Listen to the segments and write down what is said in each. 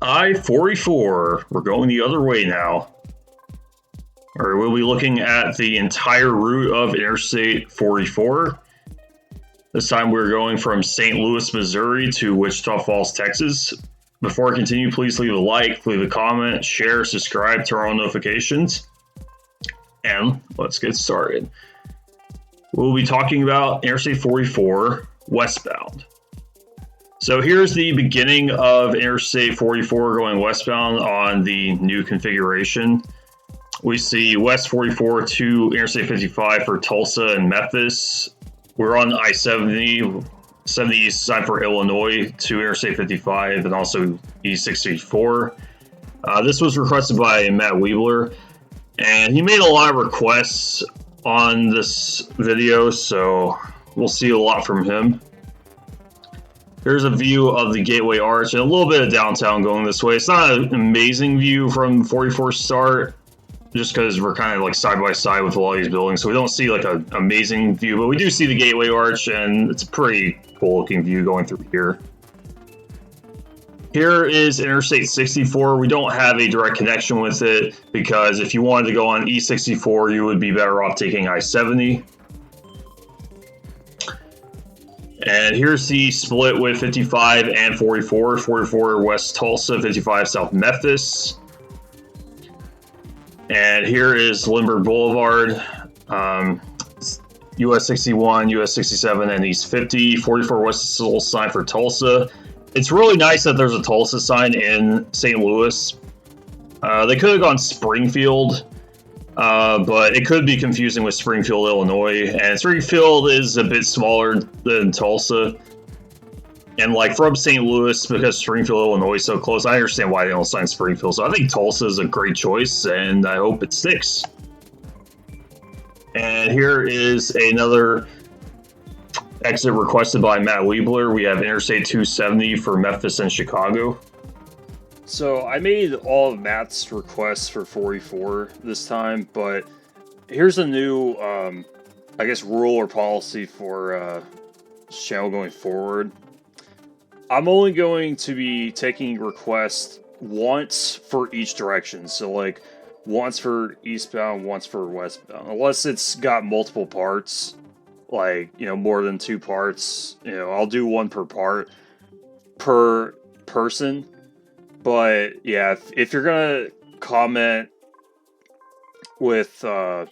I-44. We're going the other way now. Or we'll be looking at the entire route of Interstate 44. This time we're going from St. Louis, Missouri to Wichita Falls, Texas. Before I continue, please leave a like, leave a comment, share, subscribe, turn on notifications. And let's get started. We'll be talking about Interstate 44 westbound. So here's the beginning of Interstate 44 going westbound on the new configuration. We see West 44 to Interstate 55 for Tulsa and Memphis. We're on I-70, 70 east side for Illinois to Interstate 55 and also E-64. This was requested by Matt Weebler, and he made a lot of requests on this video, so we'll see a lot from him. Here's a view of the Gateway Arch and a little bit of downtown going this way. It's not an amazing view from 44 start, just because we're kind of like side by side with a lot of these buildings, so we don't see like an amazing view, but we do see the Gateway Arch, and it's a pretty cool looking view going through here. Here is Interstate 64. We don't have a direct connection with it, because if you wanted to go on E64, you would be better off taking I-70. And here's the split with 55 and 44. 44 West Tulsa, 55 South Memphis. And here is Lindbergh Boulevard, US 61, US 67, and East 50. 44 West is a little sign for Tulsa. It's really nice that there's a Tulsa sign in St. Louis. They could have gone Springfield, but it could be confusing with Springfield, Illinois. And Springfield is a bit smaller than Tulsa. And like from St. Louis, because Springfield, Illinois is so close, I understand why they don't sign Springfield. So I think Tulsa is a great choice, and I hope it sticks. And here is another exit requested by Matt Weebler. We have Interstate 270 for Memphis and Chicago. So I made all of Matt's requests for 44 this time, but here's a new, I guess, rule or policy for this channel going forward. I'm only going to be taking requests once for each direction. So like once for eastbound, once for westbound, unless it's got multiple parts, like, you know, more than 2 parts, you know, I'll do one per part per person. But yeah, if you're gonna comment with more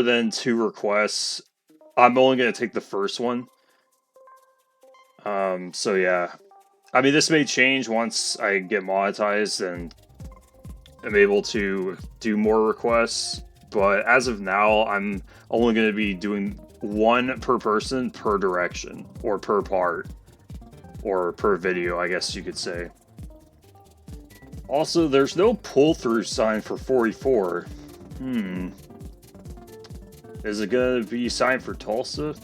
than 2 requests, I'm only gonna take the first one. So yeah, I mean, this may change once I get monetized and I'm able to do more requests, but as of now, I'm only going to be doing 1 per person per direction, or per part, or per video, I guess you could say. Also, there's no pull-through sign for 44. Is it going to be signed for Tulsa?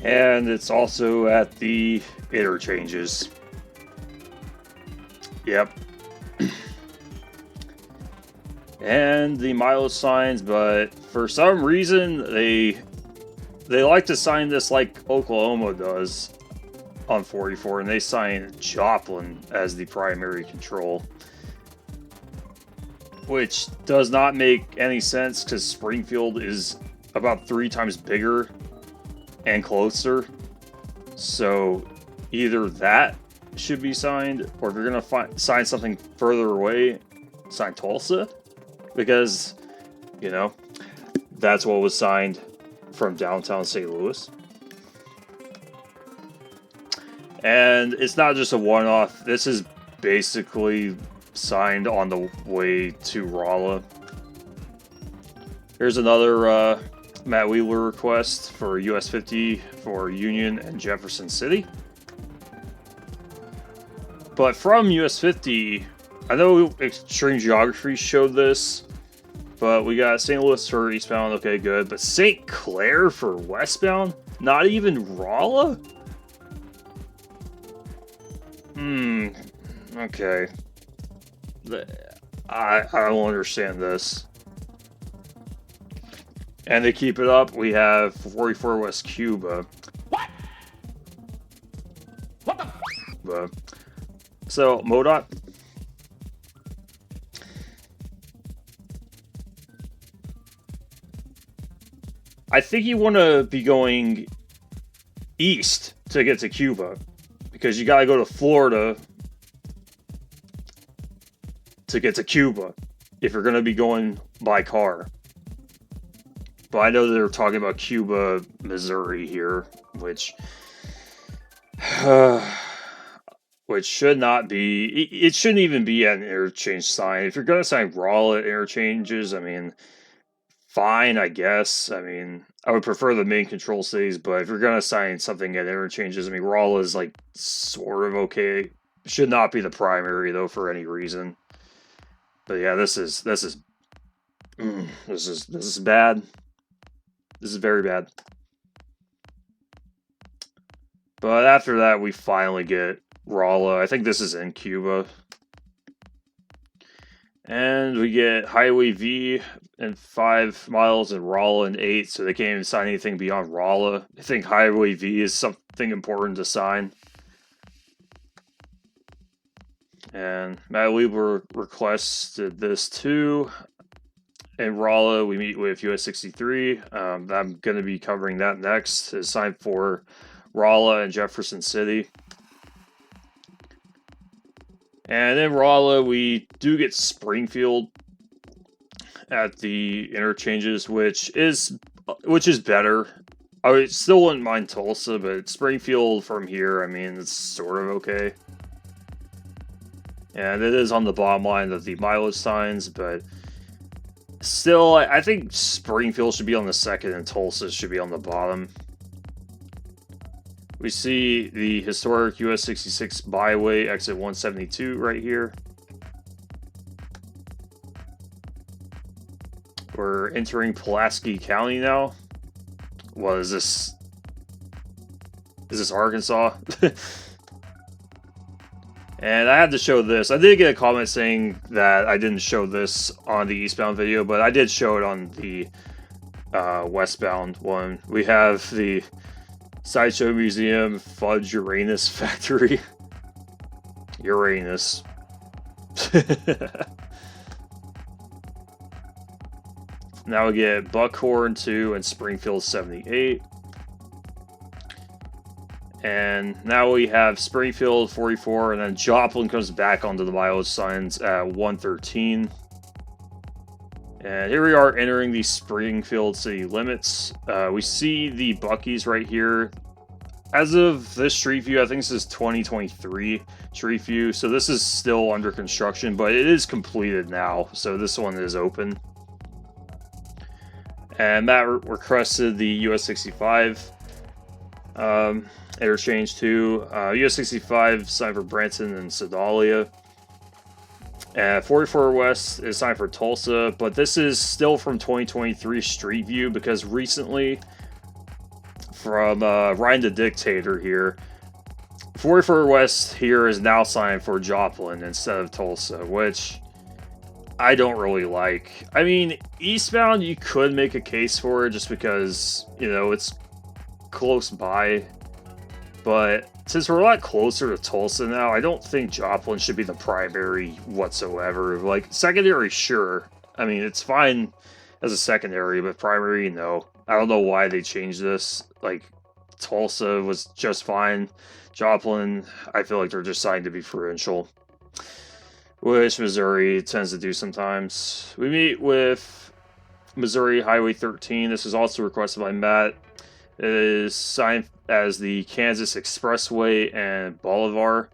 And it's also at the interchanges. Yep. And the Milo signs, but for some reason they like to sign this like Oklahoma does on 44, and they sign Joplin as the primary control, which does not make any sense because Springfield is about 3 times bigger and closer. So either that should be signed, or if you're gonna sign something further away, sign Tulsa, because, you know, that's what was signed from downtown St. Louis. And it's not just a one-off. This is basically signed on the way to Rolla. Here's another Matt Wheeler request for US 50 for Union and Jefferson City. But from US 50, I know Extreme Geography showed this, but we got St. Louis for eastbound, okay, good. But St. Clair for westbound? Not even Rolla? Okay. I don't understand this. And to keep it up, we have 44 West Cuba. What? What the? So, MODOT. I think you want to be going east to get to Cuba, because you got to go to Florida to get to Cuba if you're going to be going by car. But I know they're talking about Cuba, Missouri here, which should not be. It shouldn't even be an interchange sign. If you're going to sign Rolla at interchanges, I mean, fine, I guess. I mean, I would prefer the main control cities, but if you're going to sign something at interchanges, I mean, Rolla is like sort of okay. Should not be the primary though for any reason. But yeah, this is bad. This is very bad. But after that, we finally get Rolla. I think this is in Cuba. And we get Highway V and 5 miles and Rolla and 8, so they can't even sign anything beyond Rolla. I think Highway V is something important to sign. And Matt Lieber requested this too. In Rolla, we meet with US 63. I'm going to be covering that next. It's signed for Rolla and Jefferson City. And in Rolla, we do get Springfield at the interchanges, which is better. I still wouldn't mind Tulsa, but Springfield from here, I mean, it's sort of okay. And it is on the bottom line of the mileage signs, but still, I think Springfield should be on the second and Tulsa should be on the bottom. We see the historic US 66 byway, exit 172 right here. We're entering Pulaski County now. What is this? Is this Arkansas? And I had to show this. I did get a comment saying that I didn't show this on the eastbound video, but I did show it on the westbound one. We have the Sideshow Museum Fudge Uranus Factory. Uranus. Now we get Buckhorn 2 and Springfield 78. And now we have Springfield 44, and then Joplin comes back onto the mileage signs at 113. And here we are entering the Springfield city limits. We see the Buc-ee's right here. As of this street view, I think this is 2023 street view, so this is still under construction, but it is completed now, so this one is open. And Matt requested the US 65 interchange too. US 65 signed for Branson and Sedalia. 44 West is signed for Tulsa, but this is still from 2023 Street View because recently, from Ryan the Dictator here, 44 West here is now signed for Joplin instead of Tulsa, which I don't really like. I mean, eastbound you could make a case for it just because, you know, it's close by, but since we're a lot closer to Tulsa now, I don't think Joplin should be the primary whatsoever. Like, secondary, sure. I mean, it's fine as a secondary, but primary, no. I don't know why they changed this. Like, Tulsa was just fine. Joplin, I feel like they're just signed to be provincial, which Missouri tends to do sometimes. We meet with Missouri Highway 13. This is also requested by Matt. It is signed as the Kansas Expressway and Boulevard.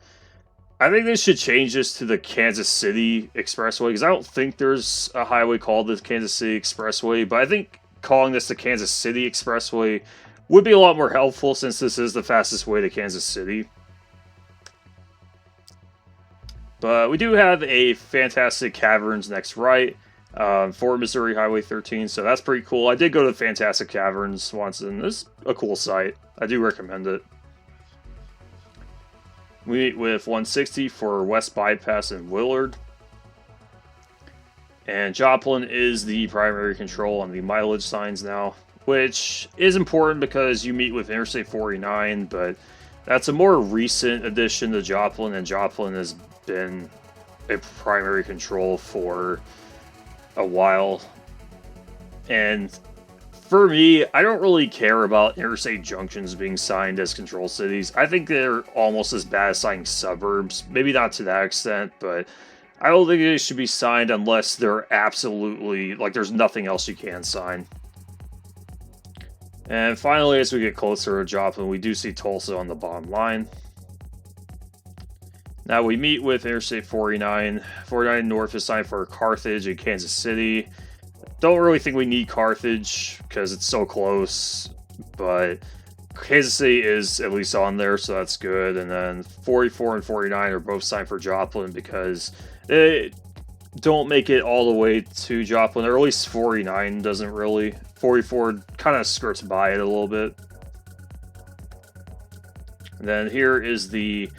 I think they should change this to the Kansas City Expressway because I don't think there's a highway called the Kansas City Expressway, but I think calling this the Kansas City Expressway would be a lot more helpful since this is the fastest way to Kansas City. But we do have a fantastic caverns next right for Missouri Highway 13, so that's pretty cool. I did go to Fantastic Caverns once, and it's a cool site. I do recommend it. We meet with 160 for West Bypass and Willard. And Joplin is the primary control on the mileage signs now, which is important because you meet with Interstate 49, but that's a more recent addition to Joplin, and Joplin has been a primary control for a while. And for me, I don't really care about interstate junctions being signed as control cities. I think they're almost as bad as signing suburbs. Maybe not to that extent, but I don't think they should be signed unless they're absolutely, like, there's nothing else you can sign. And finally, as we get closer to Joplin, we do see Tulsa on the bottom line. Now we meet with Interstate 49. 49 North is signed for Carthage and Kansas City. Don't really think we need Carthage because it's so close, but Kansas City is at least on there, so that's good. And then 44 and 49 are both signed for Joplin because they don't make it all the way to Joplin, or at least 49 doesn't really. 44 kind of skirts by it a little bit. And then here is the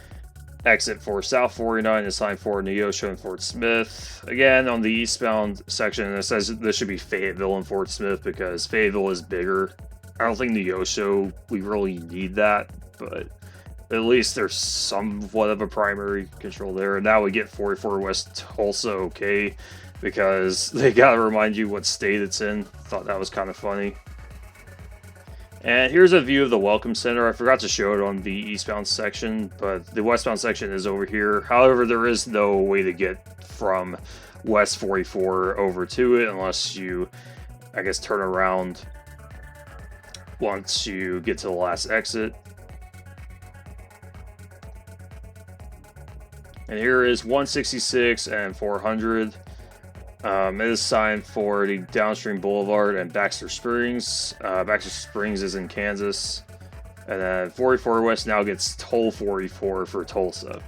exit for South 49 is signed for Neosho and Fort Smith. Again, on the eastbound section, it says this should be Fayetteville and Fort Smith because Fayetteville is bigger. I don't think Neosho, we really need that, but at least there's somewhat of a primary control there. And now we get 44 West Tulsa okay, because they gotta remind you what state it's in. Thought that was kind of funny. And here's a view of the Welcome Center. I forgot to show it on the eastbound section, but the westbound section is over here. However, there is no way to get from West 44 over to it unless you, I guess, turn around once you get to the last exit. And here is 166 and 400. It is signed for the Downstream Boulevard and Baxter Springs. Baxter Springs is in Kansas. And then 44 West now gets toll 44 for Tulsa.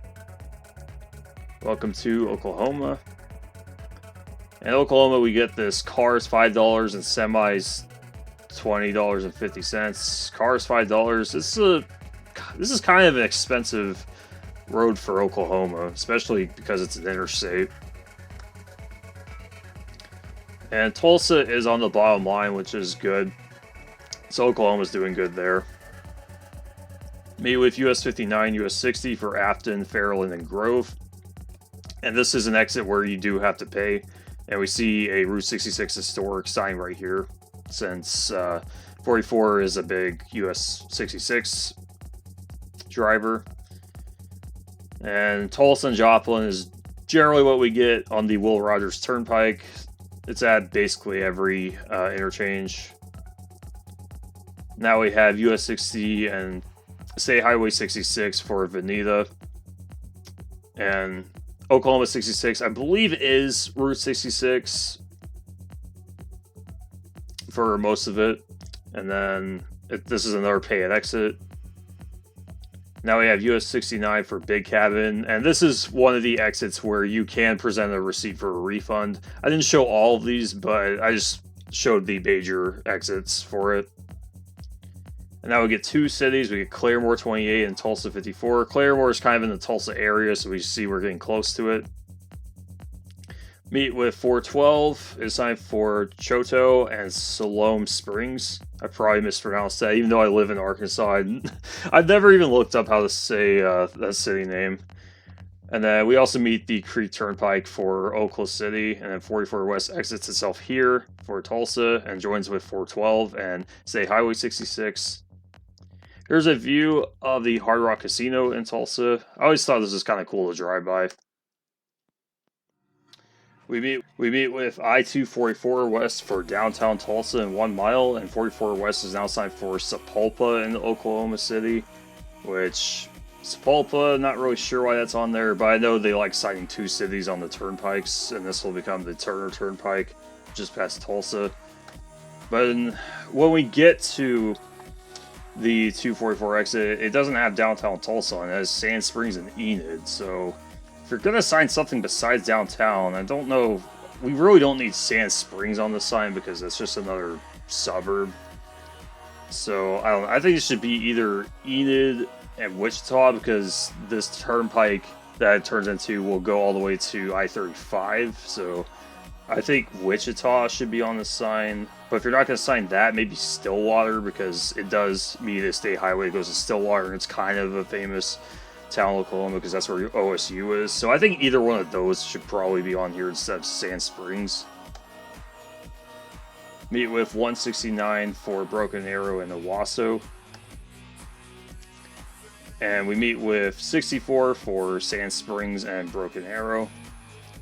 Welcome to Oklahoma. In Oklahoma, we get this cars $5 and semis $20.50. Cars $5. This is kind of an expensive road for Oklahoma, especially because it's an interstate. And Tulsa is on the bottom line, which is good. So Oklahoma's doing good there. Meet with US 59, US 60 for Afton, Fairland, and Grove. And this is an exit where you do have to pay. And we see a Route 66 historic sign right here, since 44 is a big US 66 driver. And Tulsa and Joplin is generally what we get on the Will Rogers Turnpike. It's at basically every interchange. Now we have US 60 and State Highway 66 for Veneta. And Oklahoma 66, I believe, is Route 66 for most of it. And then this is another pay at exit. Now we have US 69 for Big Cabin, and this is one of the exits where you can present a receipt for a refund. I didn't show all of these, but I just showed the major exits for it. And now we get two cities. We get Claremore 28 and Tulsa 54. Claremore is kind of in the Tulsa area, so we see we're getting close to it. Meet with 412 is signed for Choteau and Siloam Springs. I probably mispronounced that, even though I live in Arkansas. I've never even looked up how to say that city name. And then we also meet the Creek Turnpike for Oklahoma City, and then 44 West exits itself here for Tulsa and joins with 412 and State Highway 66. Here's a view of the Hard Rock Casino in Tulsa. I always thought this was kind of cool to drive by. We meet with I-44 West for downtown Tulsa in 1 mile, and 44 West is now signed for Sapulpa in Oklahoma City, which Sapulpa, not really sure why that's on there, but I know they like signing two cities on the turnpikes, and this will become the Turner Turnpike just past Tulsa. But when we get to the 244 exit, it doesn't have downtown Tulsa on it. It has Sand Springs and Enid, so if you're going to sign something besides downtown, I don't know, we really don't need Sand Springs on the sign because it's just another suburb. So, I don't know, I think it should be either Enid and Wichita, because this turnpike that it turns into will go all the way to I-35, so I think Wichita should be on the sign, but if you're not going to sign that, maybe Stillwater, because it does meet a state highway that goes to Stillwater, and it's kind of a famous town in Oklahoma because that's where OSU is. So I think either one of those should probably be on here instead of Sand Springs. Meet with 169 for Broken Arrow and Owasso. And we meet with 64 for Sand Springs and Broken Arrow.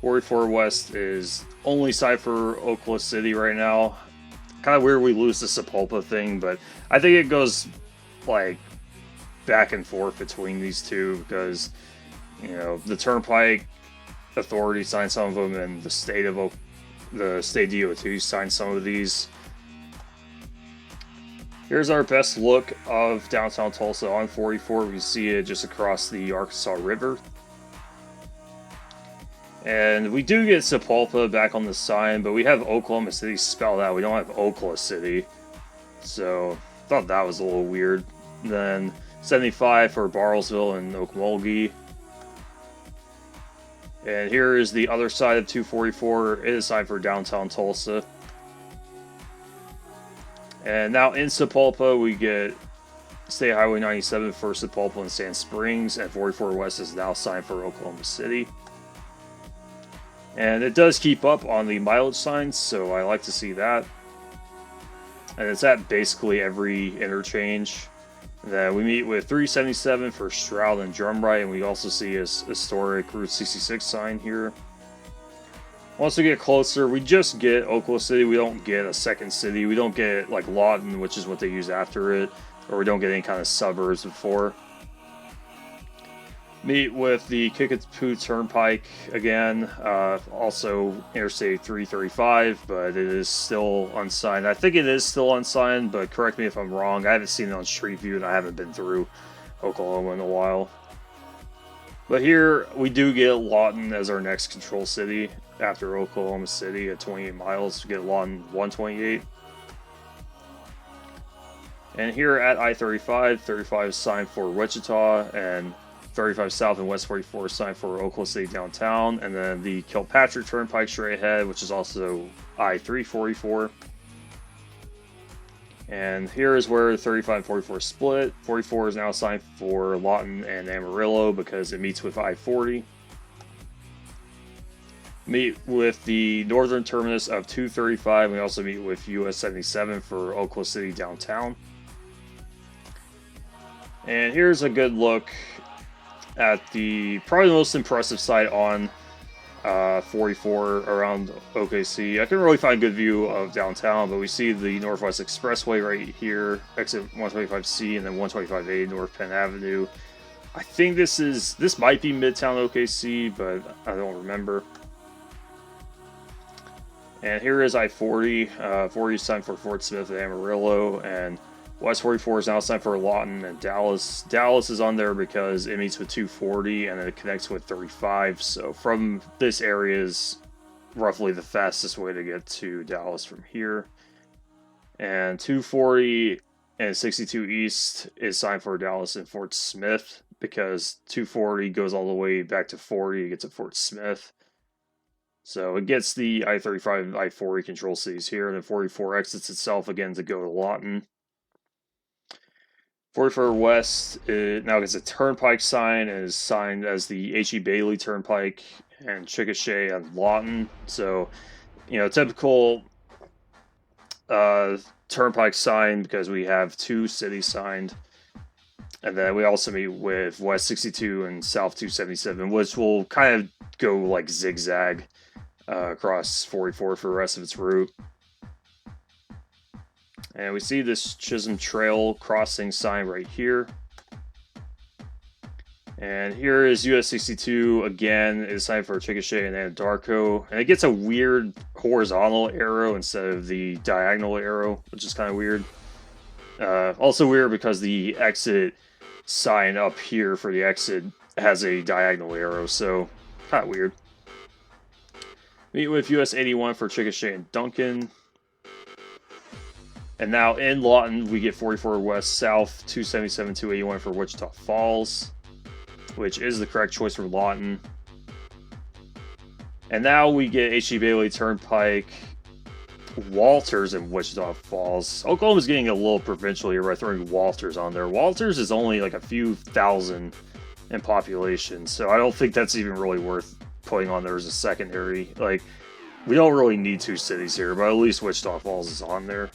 44 West is only signed for Oklahoma City right now. Kind of weird we lose the Sapulpa thing, but I think it goes like back and forth between these two because, you know, the Turnpike Authority signed some of them, and the state DOT signed some of these. Here's our best look of downtown Tulsa on 44. We can see it just across the Arkansas River. And we do get Sapulpa back on the sign, but we have Oklahoma City spelled out. We don't have Oklahoma City. So, I thought that was a little weird. Then 75 for Bartlesville and Okmulgee. And here is the other side of 244. It is signed for downtown Tulsa. And now in Sapulpa, we get State Highway 97 for Sapulpa and Sand Springs, and 44 West is now signed for Oklahoma City. And it does keep up on the mileage signs, so I like to see that. And it's at basically every interchange. Then we meet with 377 for Stroud and Drumright, and we also see a historic Route 66 sign here. Once we get closer, we just get Oklahoma City. We don't get a second city. We don't get like Lawton, which is what they use after it, or we don't get any kind of suburbs before. Meet with the Kickapoo Turnpike again, also Interstate 335, but it is still unsigned. I think it is still unsigned, but correct me if I'm wrong. I haven't seen it on Street View, and I haven't been through Oklahoma in a while. But here, we do get Lawton as our next control city after Oklahoma City at 28 miles. We get Lawton 128. And here at I-35, 35 is signed for Wichita, and 35 South and West 44 is signed for Oklahoma City downtown. And then the Kilpatrick Turnpike straight ahead, which is also I-344. And here is where 35 and 44 split. 44 is now signed for Lawton and Amarillo because it meets with I-40. Meet with the northern terminus of 235. We also meet with US 77 for Oklahoma City downtown. And here's a good look at probably the most impressive site on 44 around OKC. I couldn't really find a good view of downtown, but we see the Northwest Expressway right here, exit 125C and then 125A North Penn Avenue. I think this might be Midtown OKC, but I don't remember. And here is I-40. 40 is signed for Fort Smith and Amarillo, and West 44 is now signed for Lawton and Dallas. Dallas is on there because it meets with 240 and it connects with 35. So from this area is roughly the fastest way to get to Dallas from here. And 240 and 62 East is signed for Dallas and Fort Smith because 240 goes all the way back to 40 to get to Fort Smith. So it gets the I-35 and I-40 control cities here, and then 44 exits itself again to go to Lawton. 44 West now gets a turnpike sign and is signed as the H.E. Bailey Turnpike and Chickasha and Lawton. So, you know, typical turnpike sign because we have two cities signed. And then we also meet with West 62 and South 277, which will kind of go like zigzag across 44 for the rest of its route. And we see this Chisholm Trail crossing sign right here. And here is US 62 again, is signed for Chickasha and Anadarko. And it gets a weird horizontal arrow instead of the diagonal arrow, which is kind of weird. Also weird because the exit sign up here for the exit has a diagonal arrow, so kind of weird. Meet with US 81 for Chickasha and Duncan. And now in Lawton, we get 44 West South, 277, 281 for Wichita Falls, which is the correct choice for Lawton. And now we get H.E. Bailey Turnpike, Walters, and Wichita Falls. Oklahoma's getting a little provincial here by throwing Walters on there. Walters is only like a few thousand in population, so I don't think that's even really worth putting on there as a secondary. Like, we don't really need two cities here, but at least Wichita Falls is on there.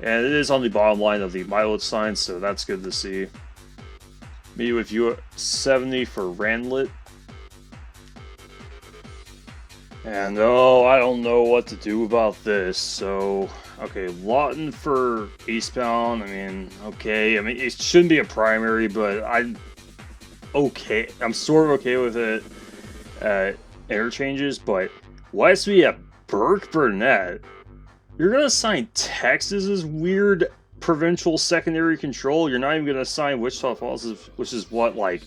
And it is on the bottom line of the mileage sign, so that's good to see. Me with you at 70 for Randlet. And oh, I don't know what to do about this. So, okay, Lawton for eastbound. I mean, okay. I mean, it shouldn't be a primary, but I'm sort of okay with it. Interchanges, but west we have Burke Burnett. You're gonna assign Texas's weird provincial secondary control. You're not even gonna assign Wichita Falls, which is what, like,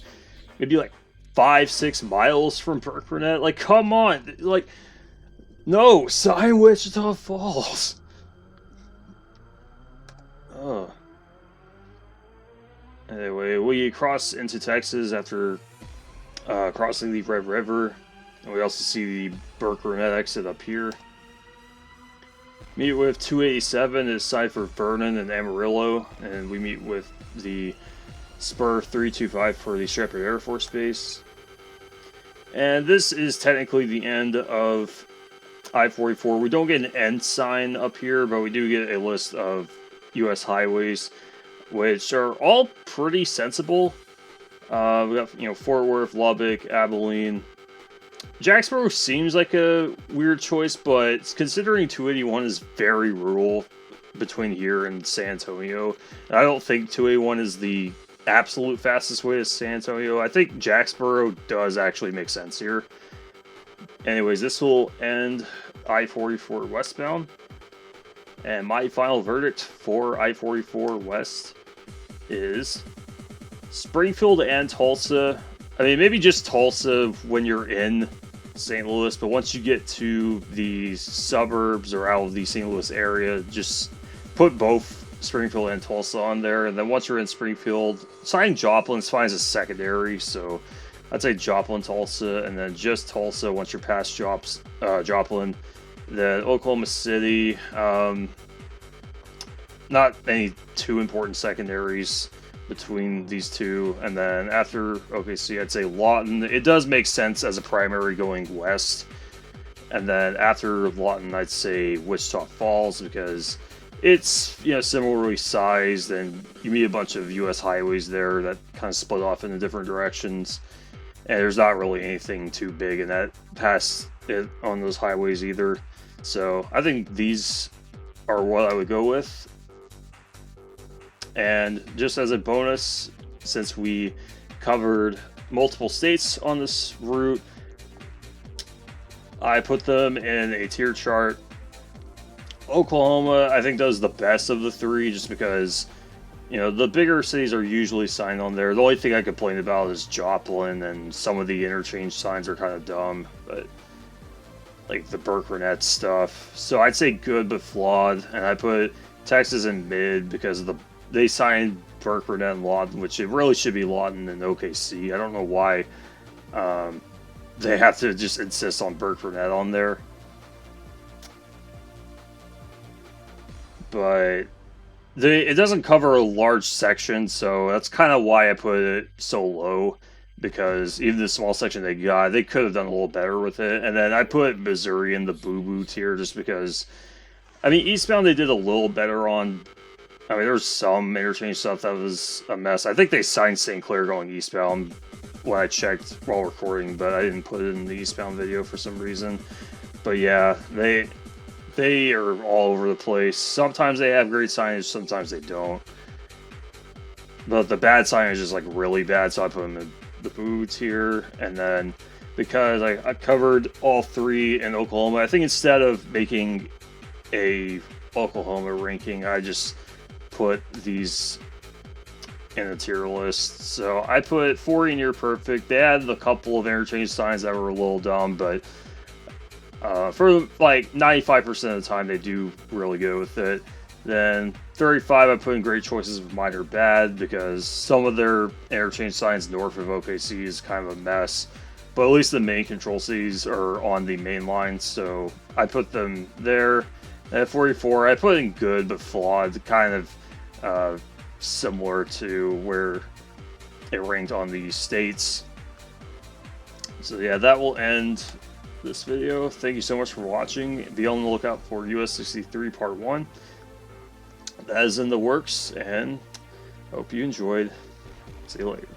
maybe like 5-6 miles from Burke Burnett. Like, come on, like, no, sign Wichita Falls. Anyway, we cross into Texas after crossing the Red River, and we also see the Burke Burnett exit up here. Meet with 287 is side for Vernon and Amarillo, and we meet with the Spur 325 for the Shepherd Air Force Base. And this is technically the end of I-44. We don't get an end sign up here, but we do get a list of U.S. highways, which are all pretty sensible. We got, Fort Worth, Lubbock, Abilene. Jacksboro seems like a weird choice, but considering 281 is very rural between here and San Antonio, and I don't think 281 is the absolute fastest way to San Antonio. I think Jacksboro does actually make sense here. Anyways, this will end I-44 westbound. And my final verdict for I-44 west is Springfield and Tulsa. I mean, maybe just Tulsa when you're in St. Louis, but once you get to the suburbs or out of the St. Louis area, just put both Springfield and Tulsa on there. And then once you're in Springfield, signing Joplin's fine as a secondary, so I'd say Joplin, Tulsa, and then just Tulsa once you're past Joplin. Then Oklahoma City, not any too important secondaries between these two. And then after OKC, I'd say Lawton. It does make sense as a primary going west. And then after Lawton, I'd say Wichita Falls, because it's, similarly sized, and you meet a bunch of U.S. highways there that kind of split off in different directions. And there's not really anything too big in that past it on those highways either. So I think these are what I would go with. And just as a bonus, since we covered multiple states on this route, I put them in a tier chart. Oklahoma, I think, does the best of the three, just because, the bigger cities are usually signed on there. The only thing I complain about is Joplin, and some of the interchange signs are kind of dumb, but like the Burke Burnett stuff. So I'd say good but flawed, and I put Texas in mid because they signed Burke Burnett and Lawton, which it really should be Lawton and OKC. I don't know why they have to just insist on Burke Burnett on there. But it doesn't cover a large section, so that's kind of why I put it so low, because even the small section they got, they could have done a little better with it. And then I put Missouri in the boo-boo tier just because, I mean, eastbound they did a little better on. I mean, there was some interchange stuff that was a mess. I think they signed St. Clair going eastbound when I checked while recording, but I didn't put it in the eastbound video for some reason. But yeah, they are all over the place. Sometimes they have great signage, sometimes they don't. But the bad signage is like really bad, so I put them in the boo tier. And then because I covered all three in Oklahoma, I think instead of making a Oklahoma ranking, I just put these in a tier list. So I put 40 near perfect. They had a couple of interchange signs that were a little dumb, but for like 95% of the time they do really good with it. Then 35 I put in great choices of minor bad, because some of their interchange signs north of OKC is kind of a mess. but at least the main control cities are on the main line, so I put them there. At 44, I put in good but flawed, kind of similar to where it ranked on the states. So yeah, that will end this video. Thank you so much for watching. Be on the lookout for US 63 Part 1. That is in the works, and hope you enjoyed. See you later.